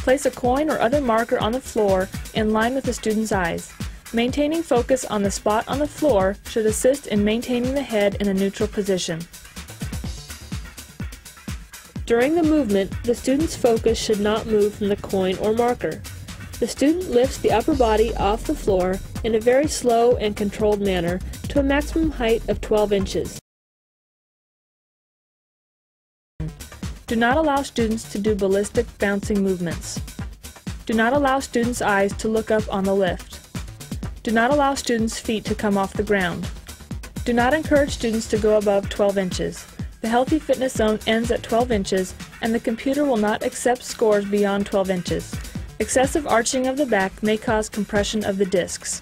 Place a coin or other marker on the floor in line with the student's eyes. Maintaining focus on the spot on the floor should assist in maintaining the head in a neutral position. During the movement, the student's focus should not move from the coin or marker. The student lifts the upper body off the floor in a very slow and controlled manner to a maximum height of 12 inches. Do not allow students to do ballistic bouncing movements. Do not allow students' eyes to look up on the lift. Do not allow students' feet to come off the ground. Do not encourage students to go above 12 inches. The healthy fitness zone ends at 12 inches and the computer will not accept scores beyond 12 inches. Excessive arching of the back may cause compression of the discs.